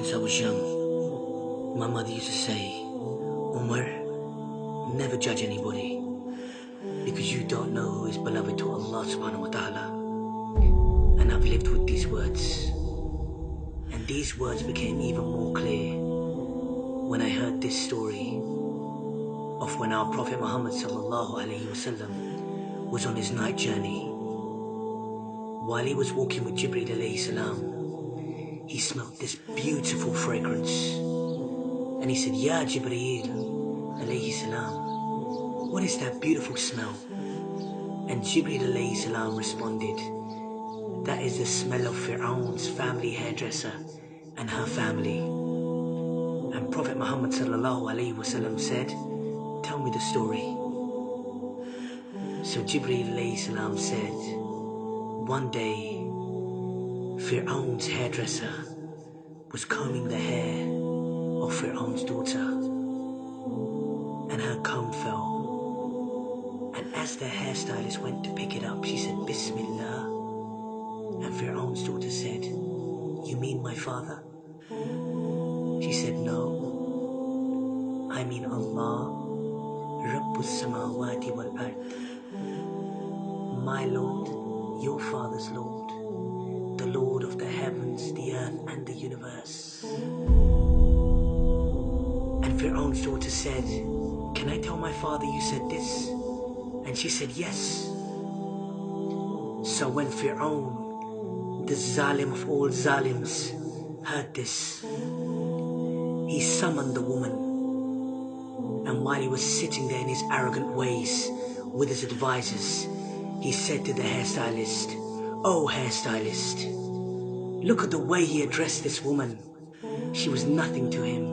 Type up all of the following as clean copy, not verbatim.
Since I was young, my mother used to say, Umar, never judge anybody, because you don't know who is beloved to Allah subhanahu wa ta'ala. And I've lived with these words. And these words became even more clear when I heard this story of when our Prophet Muhammad sallallahu alaihi wasallam was on his night journey. While he was walking with Jibreel alayhi salam, he smelled this beautiful fragrance. And he said, Ya Jibreel alayhi salam, what is that beautiful smell? And Jibreel alayhi salam responded, that is the smell of Fir'aun's family hairdresser and her family. And Prophet Muhammad sallallahu alayhi wasallam said, tell me the story. So Jibreel alayhi salam said, one day Fir'aun's hairdresser was combing the hair of Fir'aun's daughter, and her comb fell. And as the hairstylist went to pick it up, she said, Bismillah. And Fir'aun's daughter said, you mean my father? She said, no, I mean Allah, Rabbus Samawati wal Ard, my Lord, your father's Lord, the Lord of the heavens, the earth and the universe. And Fir'aun's daughter said, can I tell my father you said this? And she said, yes. So when Fir'aun, the Zalim of all Zalims, heard this, he summoned the woman. And while he was sitting there in his arrogant ways with his advisors, he said to the hairstylist, oh hairstylist, look at the way he addressed this woman. She was nothing to him.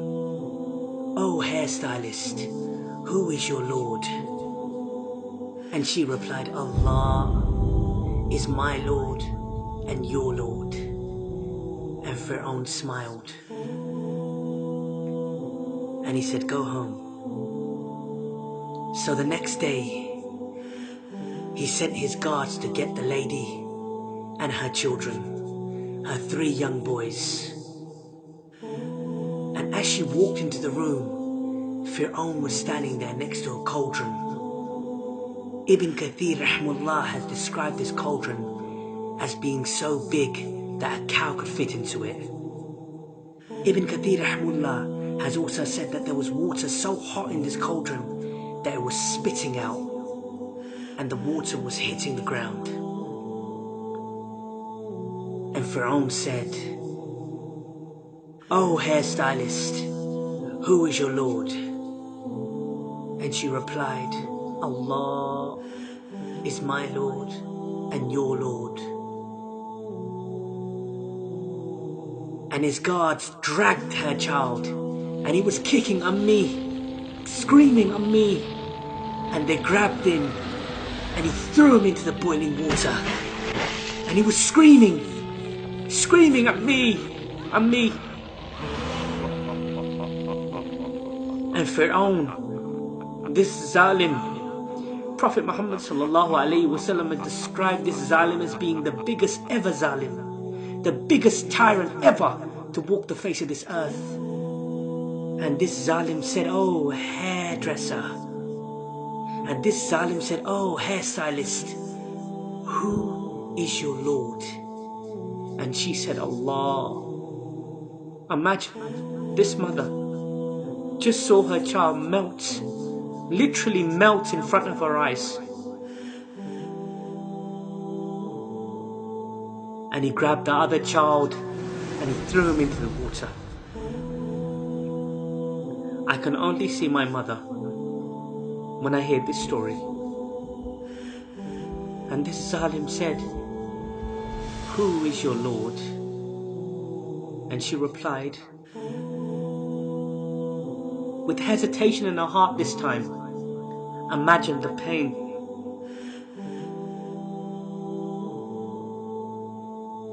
Oh hairstylist, who is your Lord? And she replied, Allah is my Lord and your Lord. And Fir'aun smiled. And he said, go home. So the next day, he sent his guards to get the lady and her children, her 3 young boys. And as she walked into the room, Fir'aun was standing there next to a cauldron. Ibn Kathir rahimahullah has described this cauldron as being so big that a cow could fit into it. Ibn Kathir rahimahullah has also said that there was water so hot in this cauldron that it was spitting out, and the water was hitting the ground. And Fir'aun said, oh hairstylist, who is your Lord? And she replied, Allah is my Lord and your Lord. And his guards dragged her child, and he was kicking me, screaming on me, and they grabbed him and he threw him into the boiling water, and he was screaming at me. And Fir'aun, this Zalim, Prophet Muhammad sallallahu alaihi wasallam had described this Zalim as being the biggest ever Zalim, the biggest tyrant ever to walk the face of this earth. And this Zalim said, oh hairdresser. And this Zalim said, oh hairstylist, who is your Lord? And she said, Allah. Imagine, this mother just saw her child melt, literally melt in front of her eyes. And he grabbed the other child and he threw him into the water. I can only see my mother when I hear this story. And this Zalim said, who is your Lord? And she replied, with hesitation in her heart this time, imagine the pain.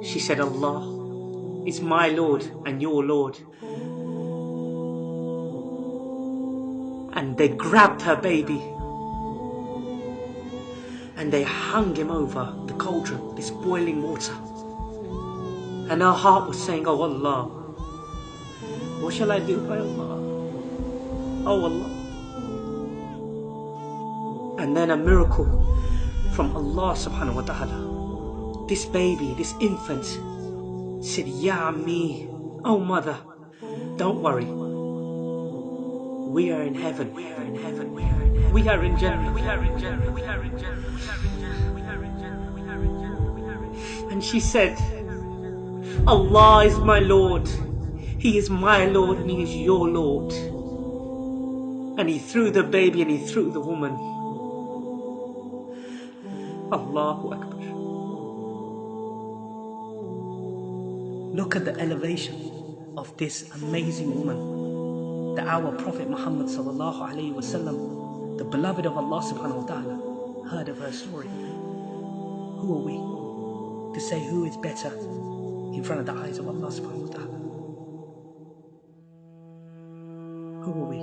She said, Allah is my Lord and your Lord. And they grabbed her baby and they hung him over the cauldron, this boiling water. And her heart was saying, oh Allah, What shall I do by Allah? Oh Allah. And then a miracle from Allah subhanahu wa ta'ala. This baby, this infant said, Ya Ammi, oh mother, don't worry. We are in heaven. We are in heaven. We are in heaven. We are in Jannah. We are in Jannah. We are in Jannah. We are in Jannah. We are in Jannah. We are in Jannah. And she said, Allah is my Lord. He is my Lord and He is your Lord. And He threw the baby and He threw the woman. Allahu Akbar. Look at the elevation of this amazing woman, our Prophet Muhammad sallallahu alaihi wasallam, the beloved of Allah subhanahu wa ta'ala, heard of her story. Who are we to say who is better in front of the eyes of Allah subhanahu wa ta'ala? Who are we?